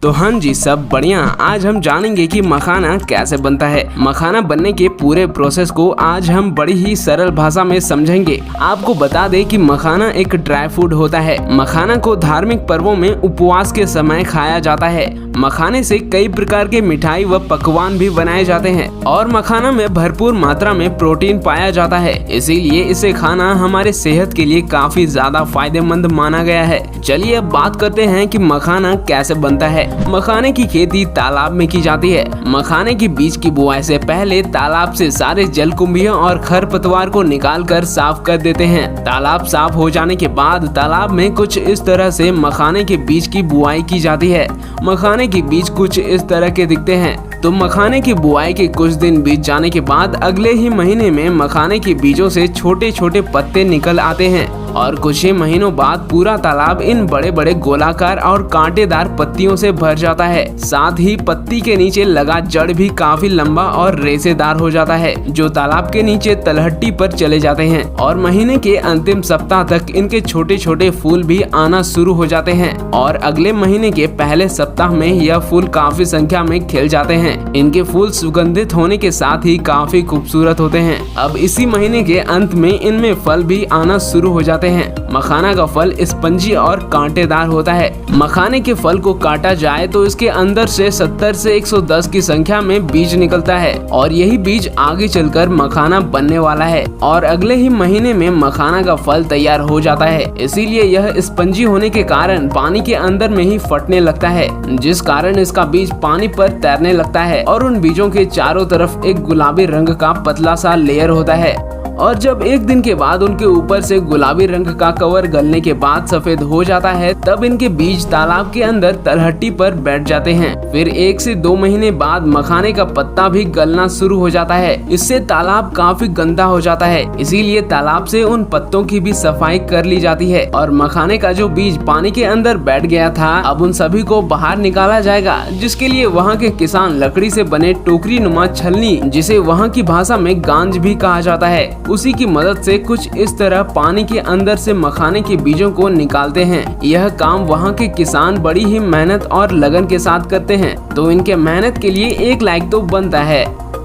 तो हाँ जी, सब बढ़िया। आज हम जानेंगे कि मखाना कैसे बनता है। मखाना बनने के पूरे प्रोसेस को आज हम बड़ी ही सरल भाषा में समझेंगे। आपको बता दें कि मखाना एक ड्राई फूड होता है। मखाना को धार्मिक पर्वों में उपवास के समय खाया जाता है। मखाने से कई प्रकार के मिठाई व पकवान भी बनाए जाते हैं और मखाना में भरपूर मात्रा में प्रोटीन पाया जाता है, इसीलिए इसे खाना हमारे सेहत के लिए काफी ज्यादा फायदेमंद माना गया है। चलिए अब बात करते हैं कि मखाना कैसे बनता है। मखाने की खेती तालाब में की जाती है। मखाने के बीज की बुआई से पहले तालाब से सारे जलकुंभियों और खरपतवार को निकालकर साफ कर देते हैं। तालाब साफ हो जाने के बाद तालाब में कुछ इस तरह से मखाने के बीज की बुआई की जाती है। मखाने के बीज कुछ इस तरह के दिखते हैं। तो मखाने की बुआई के कुछ दिन बीत जाने के बाद अगले ही महीने में मखाने के बीजों से छोटे छोटे पत्ते निकल आते हैं और कुछ ही महीनों बाद पूरा तालाब इन बड़े बड़े गोलाकार और कांटेदार पत्तियों से भर जाता है। साथ ही पत्ती के नीचे लगा जड़ भी काफी लंबा और रेशेदार हो जाता है, जो तालाब के नीचे तलहटी पर चले जाते हैं और महीने के अंतिम सप्ताह तक इनके छोटे छोटे फूल भी आना शुरू हो जाते हैं और अगले महीने के पहले सप्ताह में यह फूल काफी संख्या में खिल जाते हैं। इनके फूल सुगंधित होने के साथ ही काफी खूबसूरत होते हैं। अब इसी महीने के अंत में इनमें फल भी आना शुरू हो जाते हैं। मखाना का फल स्पंजी और कांटेदार होता है। मखाने के फल को काटा जाए तो इसके अंदर से 70 से 110 की संख्या में बीज निकलता है और यही बीज आगे चलकर मखाना बनने वाला है और अगले ही महीने में मखाना का फल तैयार हो जाता है। इसीलिए यह स्पंजी होने के कारण पानी के अंदर में ही फटने लगता है, जिस कारण इसका बीज पानी पर तैरने लगता है और उन बीजों के चारों तरफ एक गुलाबी रंग का पतला सा लेयर होता है और जब एक दिन के बाद उनके ऊपर से गुलाबी रंग का कवर गलने के बाद सफेद हो जाता है, तब इनके बीज तालाब के अंदर तलहटी पर बैठ जाते हैं। फिर 1 से 2 महीने बाद मखाने का पत्ता भी गलना शुरू हो जाता है। इससे तालाब काफी गंदा हो जाता है, इसीलिए तालाब से उन पत्तों की भी सफाई कर ली जाती है और मखाने का जो बीज पानी के अंदर बैठ गया था, अब उन सभी को बाहर निकाला जाएगा, जिसके लिए वहाँ के किसान लकड़ी से बने टोकरी नुमा छलनी, जिसे वहाँ की भाषा में गांज भी कहा जाता है, उसी की मदद से कुछ इस तरह पानी के अंदर से मखाने के बीजों को निकालते हैं। यह काम वहाँ के किसान बड़ी ही मेहनत और लगन के साथ करते हैं, तो इनके मेहनत के लिए एक लाइक तो बनता है।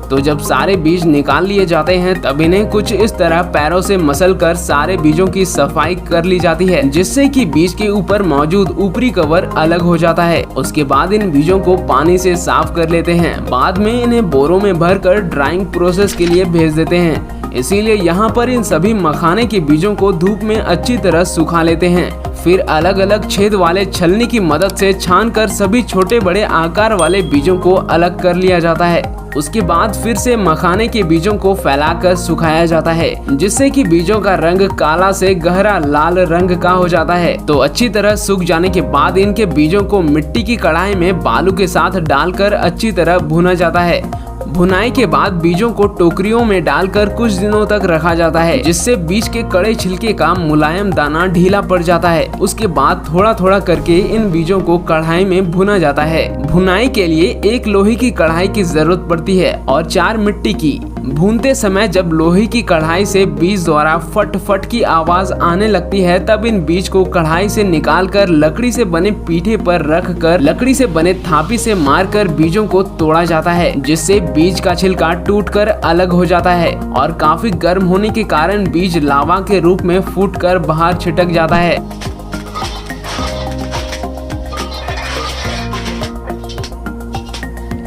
तो जब सारे बीज निकाल लिए जाते हैं तब इन्हें कुछ इस तरह पैरों से मसल कर सारे बीजों की सफाई कर ली जाती है, जिससे कि बीज के ऊपर मौजूद ऊपरी कवर अलग हो जाता है। उसके बाद इन बीजों को पानी से साफ कर लेते हैं। बाद में इन्हें बोरों में भरकर ड्राइंग प्रोसेस के लिए भेज देते हैं। इसीलिए यहाँ पर इन सभी मखाने के बीजों को धूप में अच्छी तरह सुखा लेते हैं। फिर अलग अलग छेद वाले छलनी की मदद से छानकर सभी छोटे बड़े आकार वाले बीजों को अलग कर लिया जाता है। उसके बाद फिर से मखाने के बीजों को फैलाकर सुखाया जाता है, जिससे कि बीजों का रंग काला से गहरा लाल रंग का हो जाता है। तो अच्छी तरह सूख जाने के बाद इनके बीजों को मिट्टी की कढ़ाई में बालू के साथ डालकर अच्छी तरह भुना जाता है। भुनाई के बाद बीजों को टोकरियों में डालकर कुछ दिनों तक रखा जाता है, जिससे बीज के कड़े छिलके का मुलायम दाना ढीला पड़ जाता है। उसके बाद थोड़ा थोड़ा करके इन बीजों को कढ़ाई में भुना जाता है। भुनाई के लिए 1 लोहे की कढ़ाई की जरूरत पड़ती है और 4 मिट्टी की। भूनते समय जब लोहे की कढ़ाई से बीज द्वारा फट फट की आवाज आने लगती है, तब इन बीज को कढ़ाई से निकालकर लकड़ी से बने पीठे पर रखकर लकड़ी से बने थापी से मारकर बीजों को तोड़ा जाता है, जिससे बीज का छिलका टूटकर अलग हो जाता है और काफी गर्म होने के कारण बीज लावा के रूप में फूटकर बाहर छिटक जाता है।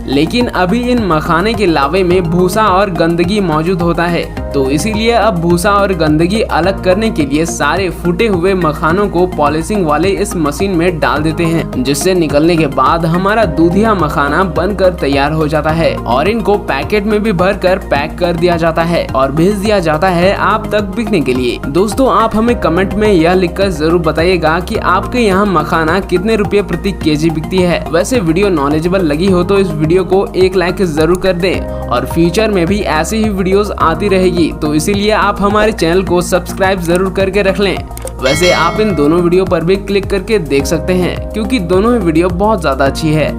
लेकिन अभी इन मखाने के लावे में भूसा और गंदगी मौजूद होता है, तो इसीलिए अब भूसा और गंदगी अलग करने के लिए सारे फूटे हुए मखानों को पॉलिशिंग वाले इस मशीन में डाल देते हैं, जिससे निकलने के बाद हमारा दूधिया मखाना बनकर तैयार हो जाता है और इनको पैकेट में भी भरकर पैक कर दिया जाता है और भेज दिया जाता है आप तक बिकने के लिए। दोस्तों, आप हमें कमेंट में यह लिखकर जरूर बताइएगा कि आपके यहाँ मखाना कितने रुपए प्रति केजी बिकती है। वैसे वीडियो नॉलेजेबल लगी हो तो इस वीडियो को एक लाइक जरूर कर दें और फ्यूचर में भी ऐसी ही वीडियोस आती रहेगी, तो इसीलिए आप हमारे चैनल को सब्सक्राइब जरूर करके रख लें। वैसे आप इन दोनों वीडियो पर भी क्लिक करके देख सकते हैं, क्योंकि दोनों ही वीडियो बहुत ज्यादा अच्छी है।